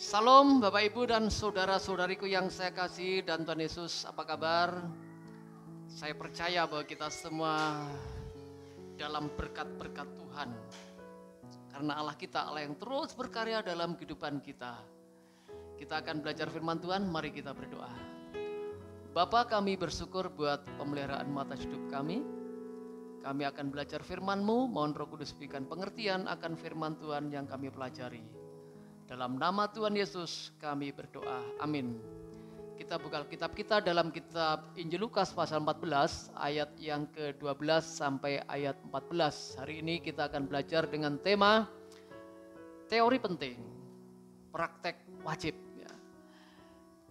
Salam Bapak Ibu dan saudara-saudariku yang saya kasih dan Tuhan Yesus, apa kabar? Saya percaya bahwa kita semua dalam berkat-berkat Tuhan. Karena Allah kita Allah yang terus berkarya dalam kehidupan kita. Kita akan belajar firman Tuhan, mari kita berdoa. Bapa, kami bersyukur buat pemeliharaan mata hidup kami. Kami akan belajar firman-Mu, mohon Roh Kudus berikan pengertian akan firman Tuhan yang kami pelajari. Dalam nama Tuhan Yesus kami berdoa, amin. Kita buka kitab kita dalam kitab Injil Lukas pasal 14 ayat yang ke-12 sampai ayat 14. Hari ini kita akan belajar dengan tema teori penting, praktek wajib.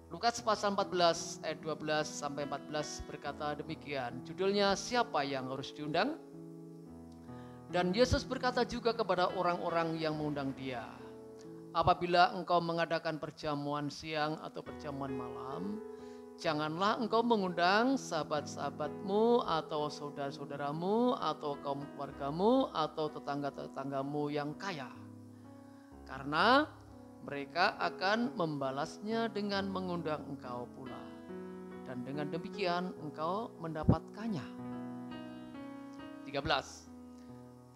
Lukas pasal 14 ayat 12 sampai 14 berkata demikian. Judulnya, siapa yang harus diundang? Dan Yesus berkata juga kepada orang-orang yang mengundang dia, apabila engkau mengadakan perjamuan siang atau perjamuan malam, janganlah engkau mengundang sahabat-sahabatmu atau saudara-saudaramu atau kaum keluargamu atau tetangga-tetanggamu yang kaya. Karena mereka akan membalasnya dengan mengundang engkau pula. Dan dengan demikian engkau mendapatkannya. 13.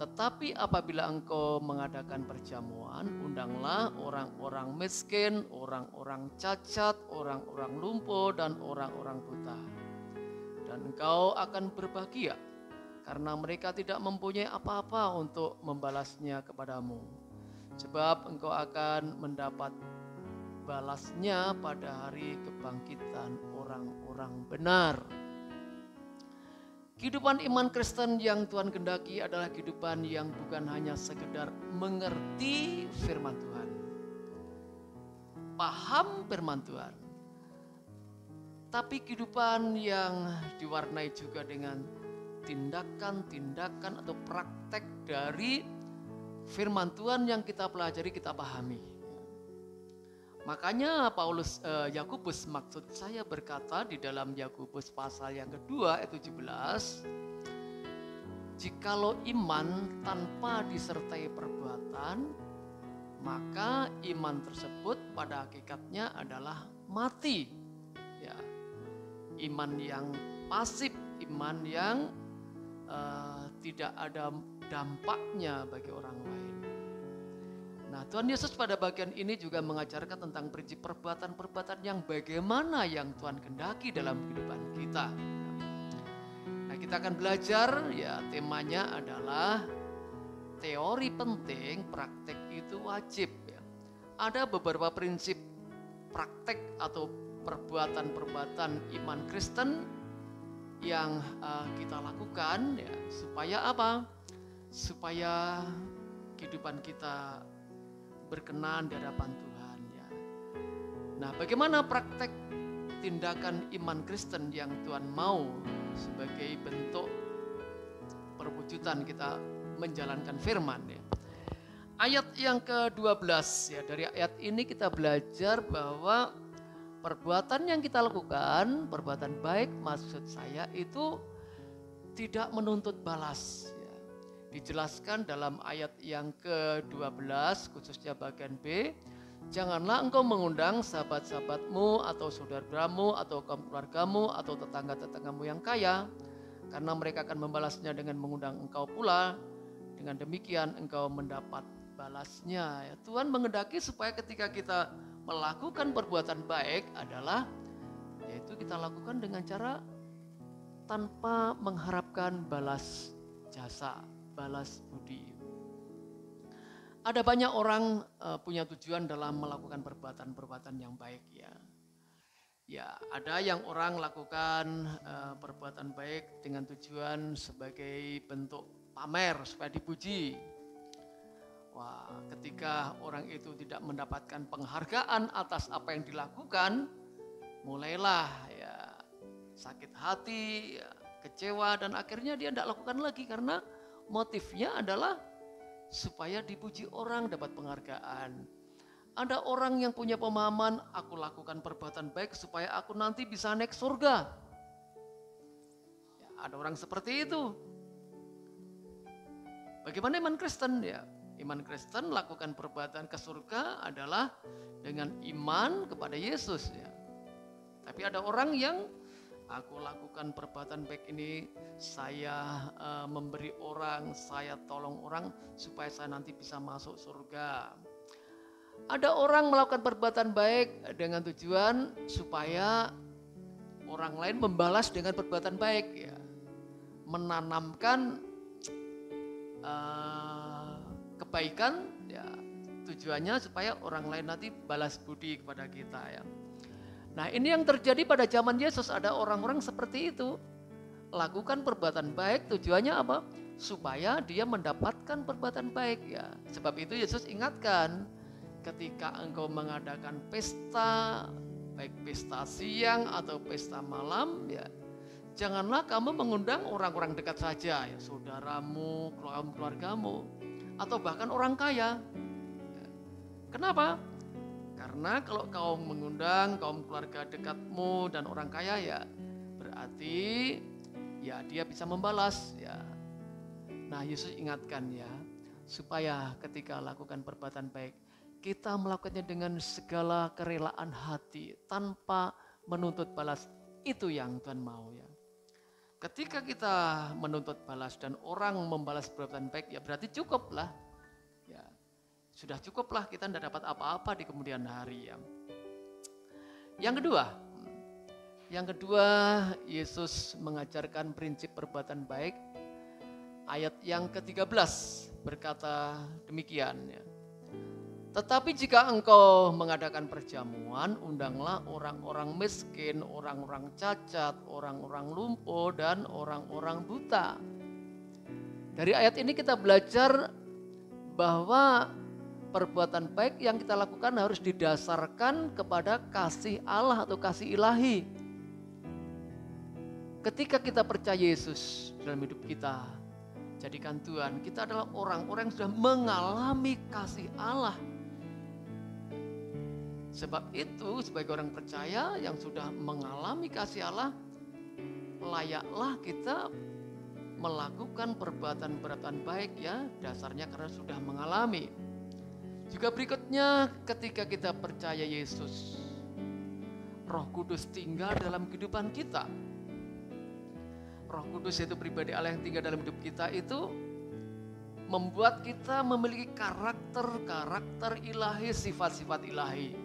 Tetapi apabila engkau mengadakan perjamuan, undanglah orang-orang miskin, orang-orang cacat, orang-orang lumpuh, dan orang-orang buta. Dan engkau akan berbahagia, karena mereka tidak mempunyai apa-apa untuk membalasnya kepadamu. Sebab engkau akan mendapat balasnya pada hari kebangkitan orang-orang benar. Kehidupan iman Kristen yang Tuhan kehendaki adalah kehidupan yang bukan hanya sekedar mengerti firman Tuhan, paham firman Tuhan, tapi kehidupan yang diwarnai juga dengan tindakan-tindakan atau praktek dari firman Tuhan yang kita pelajari, kita pahami. Makanya Yakobus maksud saya berkata di dalam Yakobus pasal yang kedua ayat 17, jikalau iman tanpa disertai perbuatan, maka iman tersebut pada hakikatnya adalah mati. Ya, iman yang pasif, iman yang tidak ada dampaknya bagi orang lain. Nah, Tuhan Yesus pada bagian ini juga mengajarkan tentang prinsip perbuatan-perbuatan yang bagaimana yang Tuhan kehendaki dalam kehidupan kita. Nah, kita akan belajar, ya, temanya adalah teori penting, praktek itu wajib. Ya. Ada beberapa prinsip praktek atau perbuatan-perbuatan iman Kristen yang kita lakukan, ya, supaya apa? Supaya kehidupan kita berkenan di hadapan Tuhan, ya. Nah, bagaimana praktek tindakan iman Kristen yang Tuhan mau sebagai bentuk perwujudan kita menjalankan firman, ya. Ayat yang ke-12, ya, dari ayat ini kita belajar bahwa perbuatan yang kita lakukan, perbuatan baik maksud saya itu tidak menuntut balas. Dijelaskan dalam ayat yang ke-12 khususnya bagian B, janganlah engkau mengundang sahabat-sahabatmu atau saudaramu atau kaum keluargamu atau tetangga-tetanggamu yang kaya, karena mereka akan membalasnya dengan mengundang engkau pula. Dengan demikian engkau mendapat balasnya. Ya, Tuhan menghendaki supaya ketika kita melakukan perbuatan baik adalah yaitu kita lakukan dengan cara tanpa mengharapkan balas jasa, balas budi. Ada banyak orang punya tujuan dalam melakukan perbuatan-perbuatan yang baik, ya. Ya, ada yang orang lakukan perbuatan baik dengan tujuan sebagai bentuk pamer supaya dipuji. Wah, ketika orang itu tidak mendapatkan penghargaan atas apa yang dilakukan, mulailah, ya, sakit hati, ya, kecewa, dan akhirnya dia tidak lakukan lagi karena motifnya adalah supaya dipuji orang, dapat penghargaan. Ada orang yang punya pemahaman, aku lakukan perbuatan baik supaya aku nanti bisa naik surga. Ya, ada orang seperti itu. Bagaimana iman Kristen, ya? Iman Kristen lakukan perbuatan ke surga adalah dengan iman kepada Yesus ya. Tapi ada orang yang aku lakukan perbuatan baik ini, saya memberi orang, saya tolong orang supaya saya nanti bisa masuk surga. Ada orang melakukan perbuatan baik dengan tujuan supaya orang lain membalas dengan perbuatan baik ya. Menanamkan kebaikan ya, tujuannya supaya orang lain nanti balas budi kepada kita ya. Nah, ini yang terjadi pada zaman Yesus, ada orang-orang seperti itu. Lakukan perbuatan baik, tujuannya apa? Supaya dia mendapatkan perbuatan baik ya. Sebab itu Yesus ingatkan, ketika engkau mengadakan pesta, baik pesta siang atau pesta malam ya, janganlah kamu mengundang orang-orang dekat saja ya, saudaramu, keluargamu, atau bahkan orang kaya. Kenapa? Karena kalau kau mengundang kaum keluarga dekatmu dan orang kaya ya, berarti ya dia bisa membalas ya. Nah, Yesus ingatkan ya, supaya ketika lakukan perbuatan baik, kita melakukannya dengan segala kerelaan hati tanpa menuntut balas. Itu yang Tuhan mau ya. Ketika kita menuntut balas dan orang membalas perbuatan baik ya, berarti cukuplah ya. Sudah cukuplah, kita tidak dapat apa-apa di kemudian hari ya. Yang kedua, Yesus mengajarkan prinsip perbuatan baik. Ayat yang ke-13 berkata demikian ya. Tetapi jika engkau mengadakan perjamuan, undanglah orang-orang miskin, orang-orang cacat, orang-orang lumpuh, dan orang-orang buta. Dari ayat ini kita belajar bahwa perbuatan baik yang kita lakukan harus didasarkan kepada kasih Allah atau kasih ilahi. Ketika kita percaya Yesus dalam hidup kita, jadikan Tuhan, kita adalah orang-orang yang sudah mengalami kasih Allah. Sebab itu sebagai orang percaya yang sudah mengalami kasih Allah, layaklah kita melakukan perbuatan-perbuatan baik ya, dasarnya karena sudah mengalami. Juga berikutnya, ketika kita percaya Yesus, Roh Kudus tinggal dalam kehidupan kita. Roh Kudus yaitu pribadi Allah yang tinggal dalam hidup kita itu membuat kita memiliki karakter-karakter ilahi, sifat-sifat ilahi.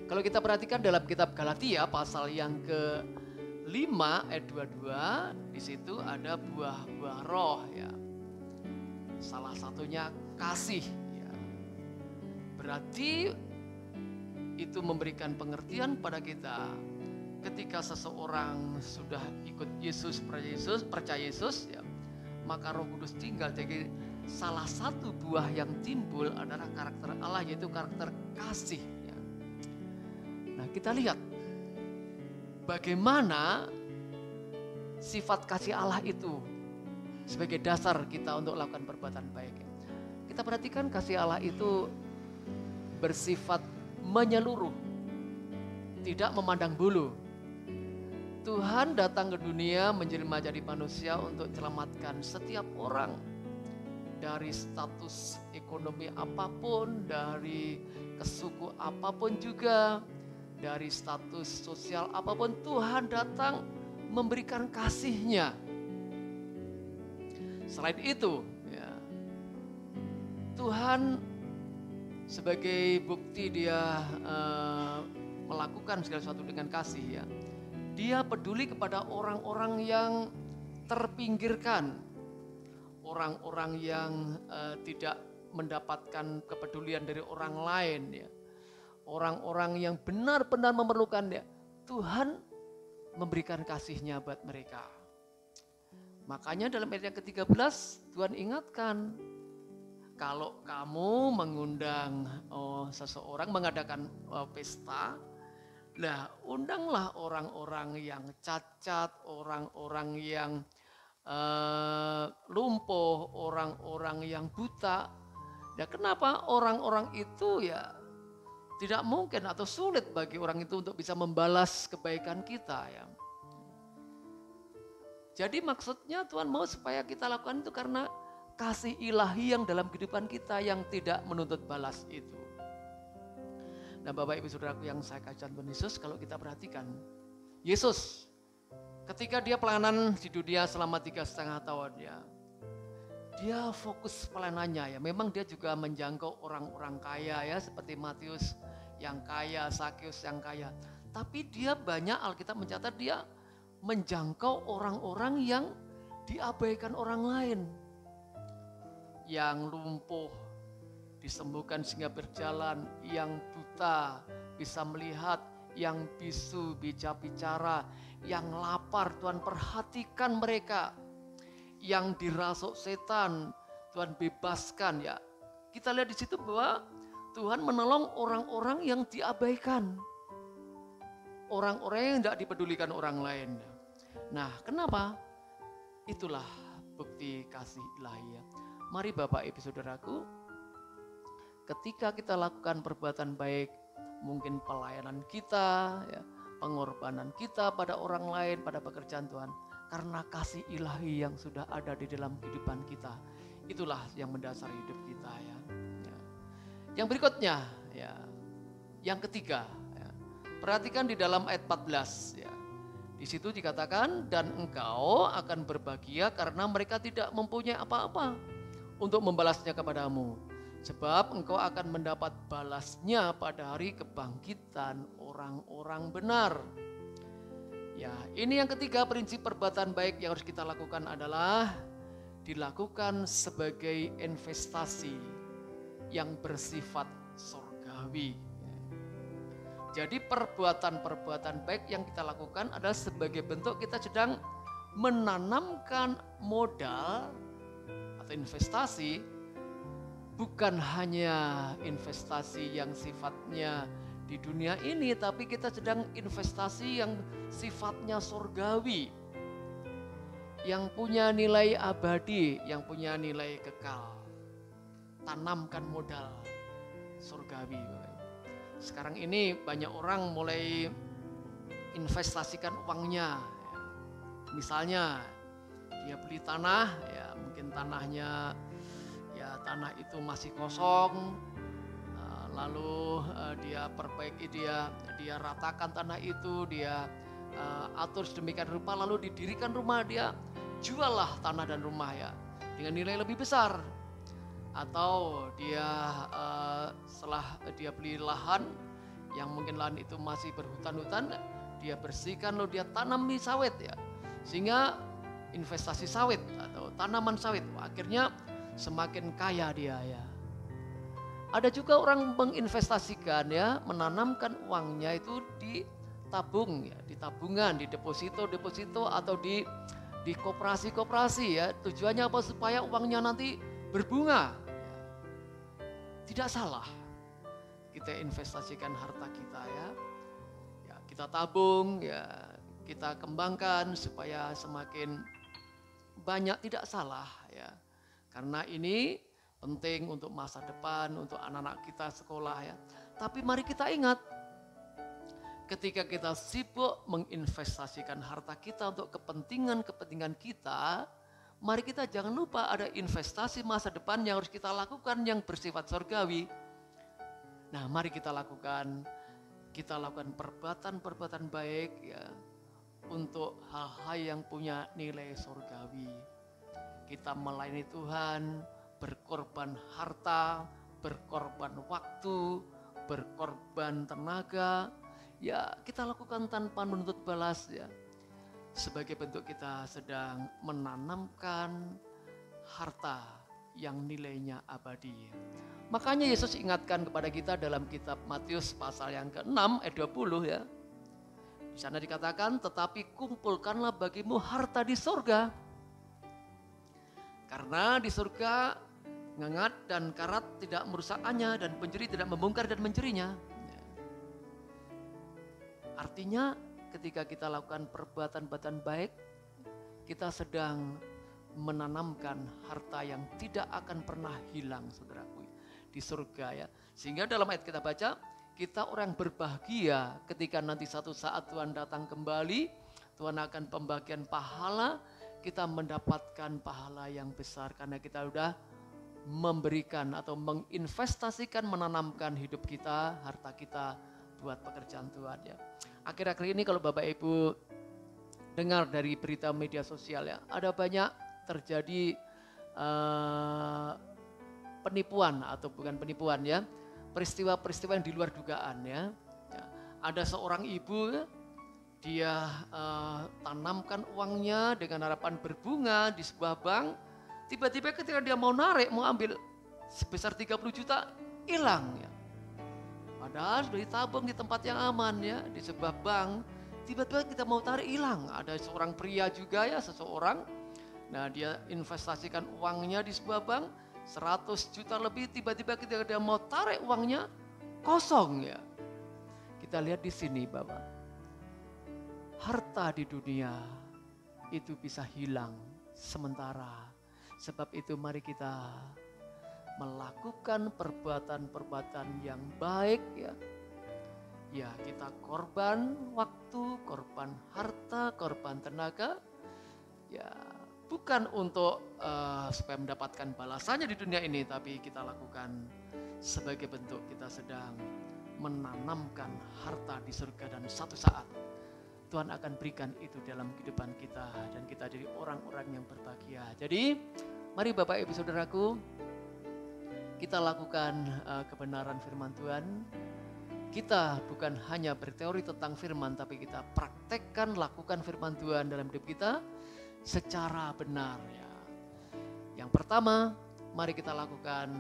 Kalau kita perhatikan dalam kitab Galatia pasal yang ke-5 ayat 22, di situ ada buah-buah roh ya. Salah satunya kasih ya. Berarti itu memberikan pengertian pada kita. Ketika seseorang sudah ikut Yesus, percaya Yesus ya, maka Roh Kudus tinggal. Jadi salah satu buah yang timbul adalah karakter Allah, yaitu karakter kasih ya. Nah, kita lihat bagaimana sifat kasih Allah itu sebagai dasar kita untuk melakukan perbuatan baik. Kita perhatikan kasih Allah itu bersifat menyeluruh, tidak memandang bulu. Tuhan datang ke dunia menjelma jadi manusia untuk selamatkan setiap orang dari status ekonomi apapun, dari kesuku apapun juga, dari status sosial apapun. Tuhan datang memberikan kasih-Nya. Selain itu, ya, Tuhan sebagai bukti Dia melakukan segala sesuatu dengan kasih ya. Dia peduli kepada orang-orang yang terpinggirkan, orang-orang yang tidak mendapatkan kepedulian dari orang lain ya. Orang-orang yang benar-benar memerlukan ya. Tuhan memberikan kasih-Nya buat mereka. Makanya dalam ayat yang ke-13 Tuhan ingatkan, kalau kamu mengundang seseorang mengadakan pesta, nah undanglah orang-orang yang cacat, orang-orang yang lumpuh, orang-orang yang buta. Ya kenapa? Orang-orang itu ya tidak mungkin atau sulit bagi orang itu untuk bisa membalas kebaikan kita ya. Jadi maksudnya Tuhan mau supaya kita lakukan itu karena kasih ilahi yang dalam kehidupan kita yang tidak menuntut balas itu. Nah Bapak Ibu Saudaraku yang saya kasihan Tuhan Yesus, kalau kita perhatikan, Yesus ketika dia pelayanan di dunia selama 3,5 tahun ya, dia fokus pelayanannya ya. Memang dia juga menjangkau orang-orang kaya ya, seperti Matius yang kaya, Sakeus yang kaya. Tapi dia banyak, Alkitab mencatat dia menjangkau orang-orang yang diabaikan orang lain. Yang lumpuh disembuhkan sehingga berjalan, yang buta bisa melihat, yang bisu bisa bicara, yang lapar Tuhan perhatikan mereka, yang dirasuk setan Tuhan bebaskan ya. Kita lihat di situ bahwa Tuhan menolong orang-orang yang diabaikan, orang-orang yang tidak dipedulikan orang lain. Nah, kenapa? Itulah bukti kasih ilahi ya. Mari Bapak Ibu Saudaraku, ketika kita lakukan perbuatan baik, mungkin pelayanan kita, ya, pengorbanan kita pada orang lain, pada pekerjaan Tuhan, karena kasih ilahi yang sudah ada di dalam kehidupan kita, itulah yang mendasari hidup kita ya. Yang berikutnya, ya, yang ketiga, ya, perhatikan di dalam ayat 14 ya. Di situ dikatakan, dan engkau akan berbahagia karena mereka tidak mempunyai apa-apa untuk membalasnya kepadamu. Sebab engkau akan mendapat balasnya pada hari kebangkitan orang-orang benar. Ya, ini yang ketiga, prinsip perbuatan baik yang harus kita lakukan adalah dilakukan sebagai investasi yang bersifat surgawi. Jadi perbuatan-perbuatan baik yang kita lakukan adalah sebagai bentuk kita sedang menanamkan modal atau investasi, bukan hanya investasi yang sifatnya di dunia ini, tapi kita sedang investasi yang sifatnya surgawi, yang punya nilai abadi, yang punya nilai kekal. Tanamkan modal surgawi. Sekarang ini banyak orang mulai investasikan uangnya. Misalnya dia beli tanah, ya mungkin tanahnya ya tanah itu masih kosong, lalu dia perbaiki, dia ratakan tanah itu, dia atur sedemikian rupa, lalu didirikan rumah, dia juallah tanah dan rumah ya dengan nilai lebih besar. Atau dia setelah dia beli lahan yang mungkin lahan itu masih berhutan-hutan, dia bersihkan lalu dia tanami sawit ya, sehingga investasi sawit atau tanaman sawit, akhirnya semakin kaya dia ya. Ada juga orang menginvestasikan ya, menanamkan uangnya itu di tabung ya, di tabungan, di deposito atau di koperasi ya. Tujuannya apa? Supaya uangnya nanti berbunga. Tidak salah kita investasikan harta kita ya, kita tabung ya, kita kembangkan supaya semakin banyak, tidak salah ya, karena ini penting untuk masa depan, untuk anak-anak kita sekolah ya. Tapi mari kita ingat, ketika kita sibuk menginvestasikan harta kita untuk kepentingan kita, mari kita jangan lupa ada investasi masa depan yang harus kita lakukan yang bersifat surgawi. Nah, mari kita lakukan perbuatan-perbuatan baik ya untuk hal-hal yang punya nilai surgawi. Kita melayani Tuhan, berkorban harta, berkorban waktu, berkorban tenaga, ya kita lakukan tanpa menuntut balas ya. Sebagai bentuk kita sedang menanamkan harta yang nilainya abadi. Makanya Yesus ingatkan kepada kita dalam kitab Matius pasal yang ke-6 ayat 20 ya. Di sana dikatakan, tetapi kumpulkanlah bagimu harta di surga. Karena di surga ngengat dan karat tidak merusaknya dan pencuri tidak membongkar dan mencurinya. Artinya ketika kita lakukan perbuatan-perbuatan baik, kita sedang menanamkan harta yang tidak akan pernah hilang, saudaraku, di surga ya. Sehingga dalam ayat kita baca, kita orang berbahagia ketika nanti satu saat Tuhan datang kembali, Tuhan akan pembagian pahala, kita mendapatkan pahala yang besar karena kita sudah memberikan atau menginvestasikan, menanamkan hidup kita, harta kita buat pekerjaan Tuhan ya. Akhir-akhir ini kalau Bapak Ibu dengar dari berita media sosial ya, ada banyak terjadi penipuan atau bukan penipuan ya, peristiwa-peristiwa yang di luar dugaan ya. Ada seorang ibu ya, dia tanamkan uangnya dengan harapan berbunga di sebuah bank. Tiba-tiba ketika dia mau narik, mau ambil sebesar 30 juta, hilang ya. Padahal sudah ditabung di tempat yang aman ya, di sebuah bank. Tiba-tiba kita mau tarik, hilang. Ada seorang pria juga ya, seseorang. Nah, dia investasikan uangnya di sebuah bank, 100 juta lebih. Tiba-tiba ketika dia mau tarik uangnya, kosong ya. Kita lihat di sini Bapak. Harta di dunia itu bisa hilang sementara. Sebab itu mari kita melakukan perbuatan-perbuatan yang baik ya. Ya, kita korban waktu, korban harta, korban tenaga. Ya, bukan untuk supaya mendapatkan balasannya di dunia ini, tapi kita lakukan sebagai bentuk kita sedang menanamkan harta di surga, dan satu saat Tuhan akan berikan itu dalam kehidupan kita dan kita jadi orang-orang yang berbahagia. Jadi mari Bapak Ibu Saudaraku, kita lakukan kebenaran firman Tuhan. Kita bukan hanya berteori tentang firman, tapi kita praktekkan, lakukan firman Tuhan dalam hidup kita secara benar ya. Yang pertama, mari kita lakukan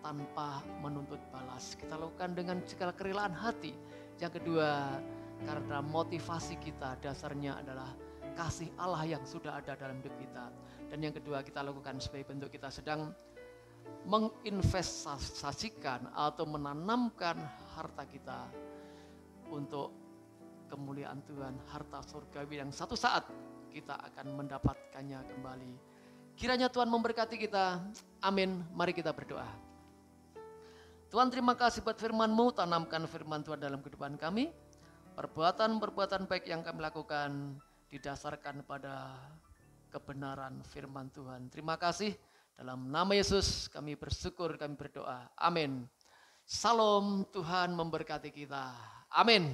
tanpa menuntut balas. Kita lakukan dengan segala kerelaan hati. Yang kedua, karena motivasi kita dasarnya adalah kasih Allah yang sudah ada dalam hidup kita. Dan yang kedua, kita lakukan sebagai bentuk kita sedang menginvestasikan atau menanamkan harta kita untuk kemuliaan Tuhan, harta surgawi yang satu saat kita akan mendapatkannya kembali. Kiranya Tuhan memberkati kita. Amin. Mari kita berdoa. Tuhan, terima kasih buat firman-Mu, tanamkan firman Tuhan dalam kehidupan kami. Perbuatan-perbuatan baik yang kami lakukan didasarkan pada kebenaran firman Tuhan. Terima kasih. Dalam nama Yesus kami bersyukur, kami berdoa. Amin. Salam, Tuhan memberkati kita. Amin.